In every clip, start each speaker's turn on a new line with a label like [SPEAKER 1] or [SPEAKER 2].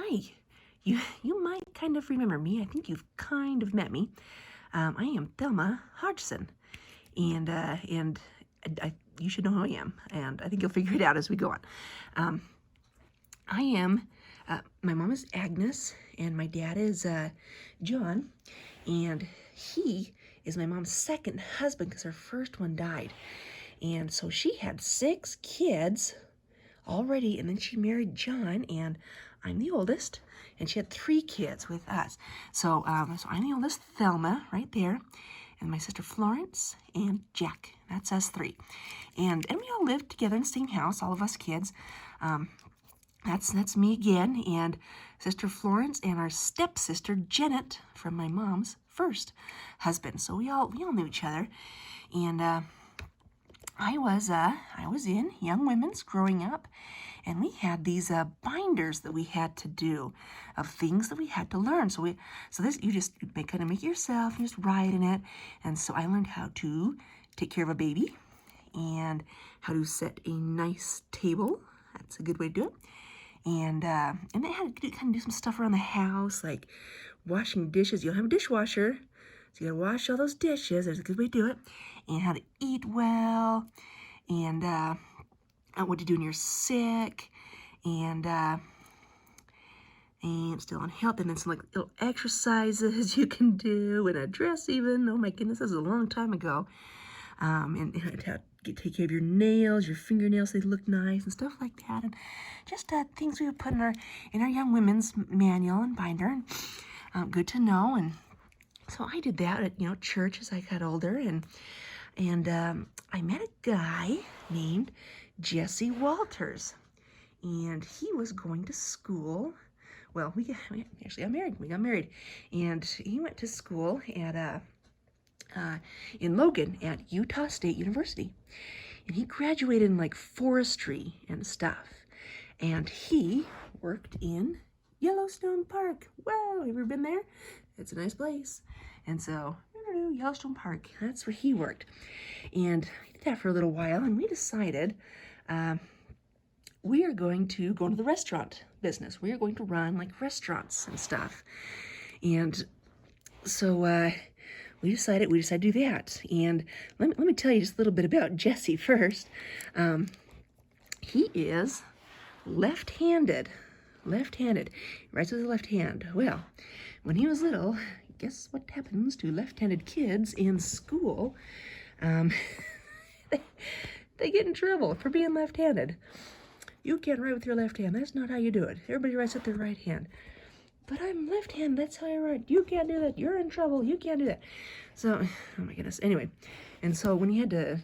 [SPEAKER 1] Hi, you might kind of remember me. I think you've kind of met me. I am Thelma Hodgson, and you should know who I am, and I think you'll figure it out as we go on. I am. My mom is Agnes, and my dad is John, and he is my mom's second husband because her first one died, and so she had 6 kids already, and then she married John, and I'm the oldest, and she had 3 kids with us. So I'm the oldest, Thelma, right there, and my sister Florence and Jack. That's us 3, and we all lived together in the same house, all of us kids. That's me again, and Sister Florence and our stepsister Janet from my mom's first husband. So we all knew each other, and I was in Young Women's growing up, and we had these binders that we had to do of things that we had to learn. So this you kind of make it yourself, you just write in it. And so I learned how to take care of a baby and how to set a nice table. That's a good way to do it. And they had to kind of do some stuff around the house, like washing dishes. You don't have a dishwasher, so you gotta wash all those dishes. There's a good way to do it. And how to eat well, and what to do when you're sick, and still on health, and then some like little exercises you can do, and a dress even. Oh my goodness, this was a long time ago. And how to take care of your nails, your fingernails, they look nice and stuff like that, and just things we would put in our Young Women's manual and binder, and good to know. And so I did that at church as I got older, and I met a guy named Jesse Walters, and he was going to school. Well, we actually got married. We got married, and he went to school at in Logan at Utah State University, and he graduated in like forestry and stuff, and he worked in Yellowstone Park. Wow, have you ever been there? It's a nice place. And so Yellowstone Park, that's where he worked, and he did that for a little while, and we decided we are going to go into the restaurant business. We are going to run like restaurants and stuff, and so we decided to do that. And let me tell you just a little bit about Jesse first. He is left-handed. He writes with his left hand. Well, when he was little, guess what happens to left-handed kids in school? They get in trouble for being left-handed. You can't write with your left hand. That's not how you do it. Everybody writes with their right hand. But I'm left-handed. That's how I write. You can't do that. You're in trouble. You can't do that. So, oh my goodness. Anyway, and so when he had to,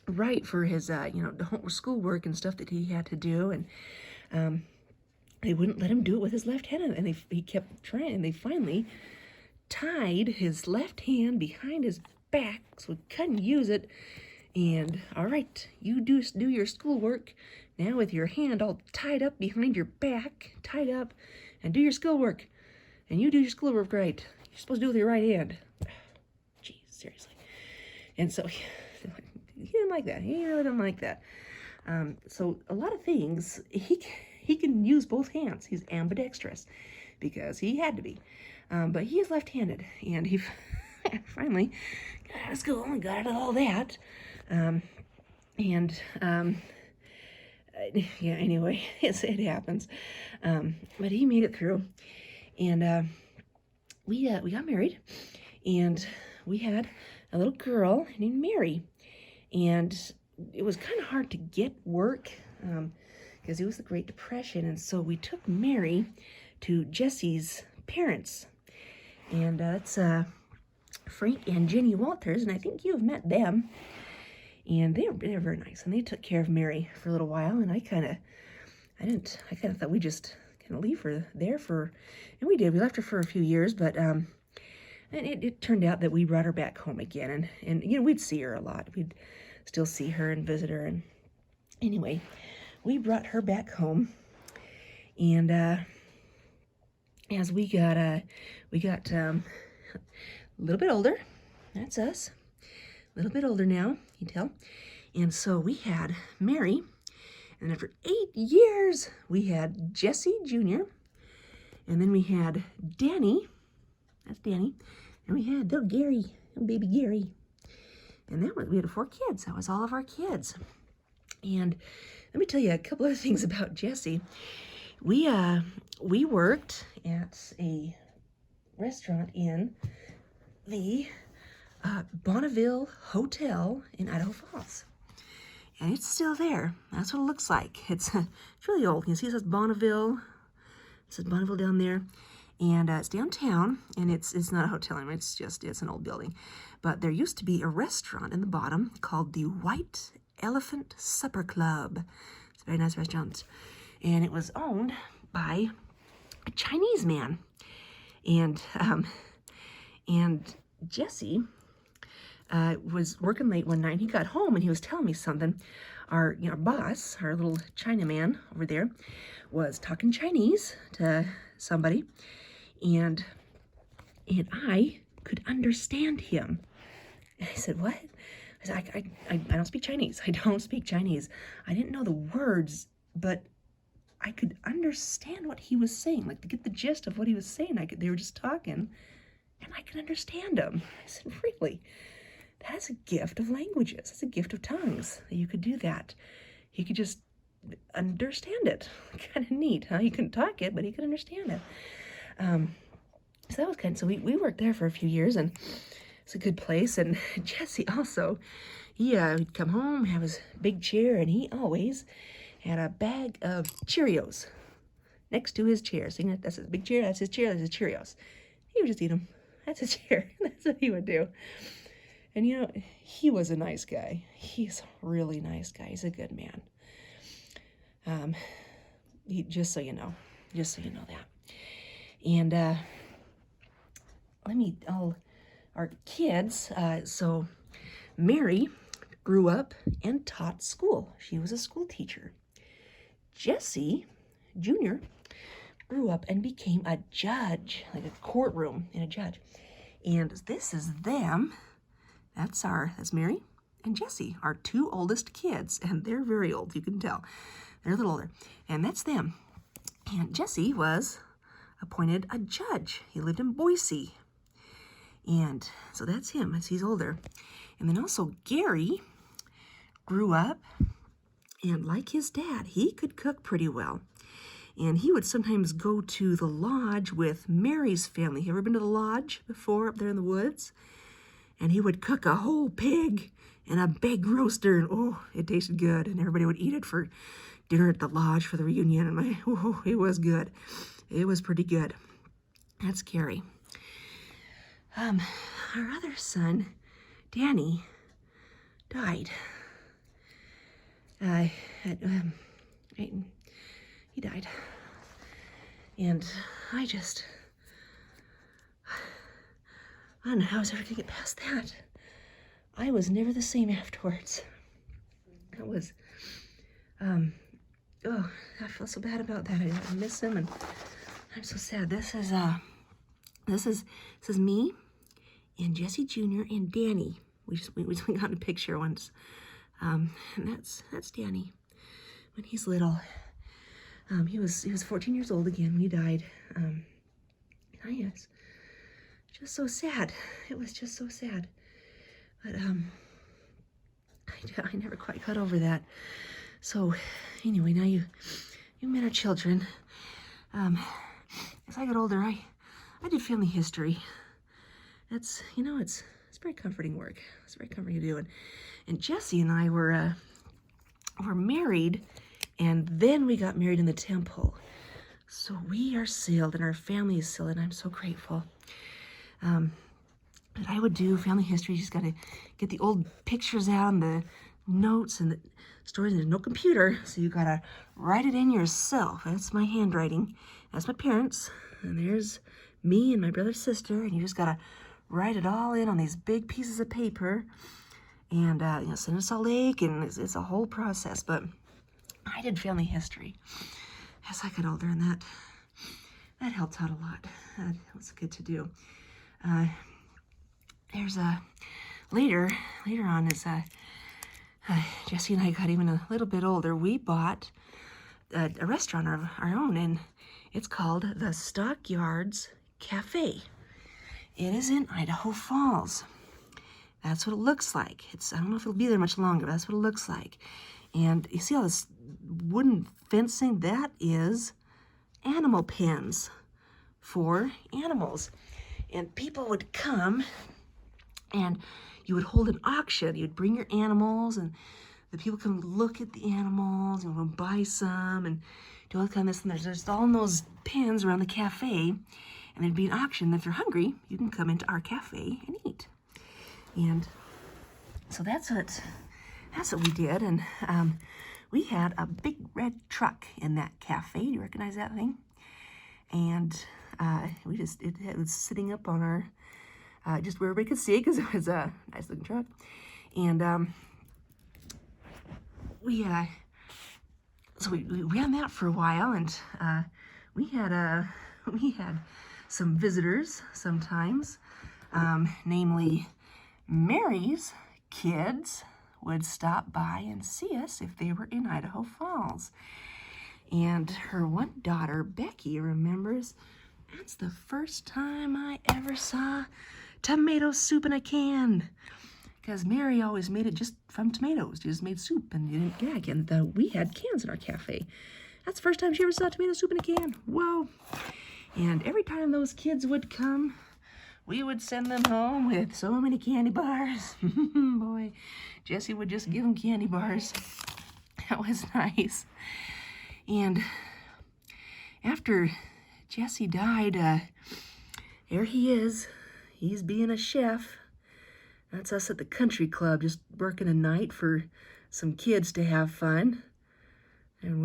[SPEAKER 1] write for his, the schoolwork and stuff that he had to do, and they wouldn't let him do it with his left hand, and he kept trying, and they finally tied his left hand behind his back so he couldn't use it. And all right, you do your schoolwork now with your hand all tied up behind your back, tied up, and do your schoolwork. And you do your schoolwork right. You're supposed to do it with your right hand. Geez, seriously. And so he didn't like that. He really didn't like that. So a lot of things, he can use both hands. He's ambidextrous because he had to be. But he is left-handed, and he finally got out of school and got out of all that. Yeah, anyway, it happens. But he made it through, and we got married, and we had a little girl named Mary, and it was kind of hard to get work because it was the Great Depression, and so we took Mary to Jesse's parents, and that's Frank and Jenny Walters, and I think you have met them. And they were very nice, and they took care of Mary for a little while, and I kind of thought we just kind of leave her there and we did. We left her for a few years, but and it turned out that we brought her back home again, and we'd see her a lot. We'd still see her and visit her, and anyway, we brought her back home, and as we got a little bit older, that's us. A little bit older now, you tell. And so we had Mary, and after 8 years, we had Jesse Jr., And then we had Danny, that's Danny, and we had little Gary, little baby Gary. And we had 4 kids. That was all of our kids. And let me tell you a couple other things about Jesse. We worked at a restaurant in the Bonneville Hotel in Idaho Falls. And it's still there. That's what it looks like. It's really old. You see it says Bonneville. It says Bonneville down there. And it's downtown, and it's not a hotel anymore. It's an old building. But there used to be a restaurant in the bottom called the White Elephant Supper Club. It's a very nice restaurant. And it was owned by a Chinese man. And Jesse was working late one night, and he got home and he was telling me something. Our boss, our little Chinaman over there, was talking Chinese to somebody, and I could understand him. And I said, "What?" I said, I don't speak Chinese. I don't speak Chinese. I didn't know the words, but I could understand what he was saying, like to get the gist of what he was saying. They were just talking, and I could understand him. I said, "Really? That's a gift of languages. That's a gift of tongues, that you could do that. He could just understand it." Kind of neat, huh? He couldn't talk it, but he could understand it. So that was so we worked there for a few years, and it's a good place. And Jesse also, he'd come home, have his big chair, and he always had a bag of Cheerios next to his chair. So that's his big chair, that's his chair, that's his Cheerios. He would just eat them. That's his chair. That's what he would do. And he was a nice guy. He's a really nice guy. He's a good man. Just so you know that. And our kids, so Mary grew up and taught school. She was a school teacher. Jesse Jr. grew up and became a judge, like a courtroom in a judge. And this is them. That's Mary and Jesse, our 2 oldest kids, and they're very old, you can tell. They're a little older, and that's them. And Jesse was appointed a judge. He lived in Boise, and so that's him as he's older. And then also Gary grew up, and like his dad, he could cook pretty well. And he would sometimes go to the lodge with Mary's family. You ever been to the lodge before up there in the woods? And he would cook a whole pig in a big roaster, and it tasted good. And everybody would eat it for dinner at the lodge for the reunion. And it was good. It was pretty good. That's Gary. Our other son, Danny, died. He died. And I don't know how I was ever going to get past that. I was never the same afterwards. That was, I feel so bad about that. I miss him, and I'm so sad. This is me and Jesse Jr. and Danny. We just got a picture once. And that's Danny when he's little. He was 14 years old again when he died. Yes. Just so sad. It was just so sad. But I never quite got over that. So anyway, now you met our children. As I got older, I did family history. It's very comforting work. It's very comforting to do. And Jesse and I were married, and then we got married in the temple. So we are sealed, and our family is sealed, and I'm so grateful. But I would do family history. You just got to get the old pictures out and the notes and the stories. There's no computer, so you got to write it in yourself. That's my handwriting. That's my parents. And there's me and my brother and sister, and you just got to write it all in on these big pieces of paper and send it to Salt Lake, and it's a whole process. But I did family history as I got older, and that helped out a lot. That was good to do. There's later on, as Jesse and I got even a little bit older, we bought a restaurant of our own It's called the Stockyards Cafe. It is in Idaho Falls. That's what it looks like. I don't know if it'll be there much longer, but that's what it looks like. And you see all this wooden fencing? That is animal pens for animals. And people would come and you would hold an auction. You'd bring your animals and the people come look at the animals and would buy some and do all kind of this. And there's all those pens around the cafe. And there'd be an auction. If you're hungry, you can come into our cafe and eat. And so that's what we did. And we had a big red truck in that cafe. Do you recognize that thing? And it was sitting up on our, just where everybody could see it because it was a nice looking truck. And we ran that for a while, and we had some visitors sometimes, namely Mary's kids would stop by and see us if they were in Idaho Falls. And her one daughter, Becky, remembers that's the first time I ever saw tomato soup in a can. Because Mary always made it just from tomatoes. She just made soup and didn't gag. And we had cans in our cafe. That's the first time she ever saw tomato soup in a can. Whoa. And every time those kids would come, we would send them home with so many candy bars. Boy, Jessie would just give them candy bars. That was nice. And after Jessie died, there he is. He's being a chef. That's us at the country club, just working a night for some kids to have fun. And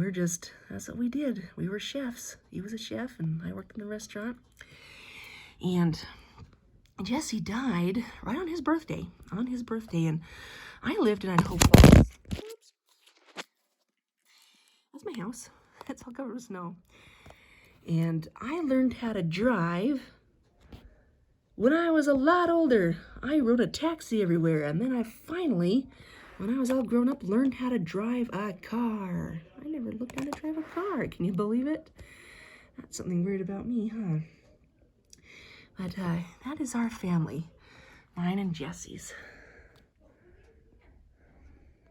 [SPEAKER 1] that's what we did. We were chefs. He was a chef, and I worked in the restaurant. And Jessie died right on his birthday. And I lived in Idaho Falls. Oops. That's my house. It's all covered with snow. And I learned how to drive when I was a lot older. I rode a taxi everywhere, and then I finally, when I was all grown up, learned how to drive a car. I never looked how to drive a car. Can you believe it? That's something weird about me, huh? But that is our family, mine and Jessie's.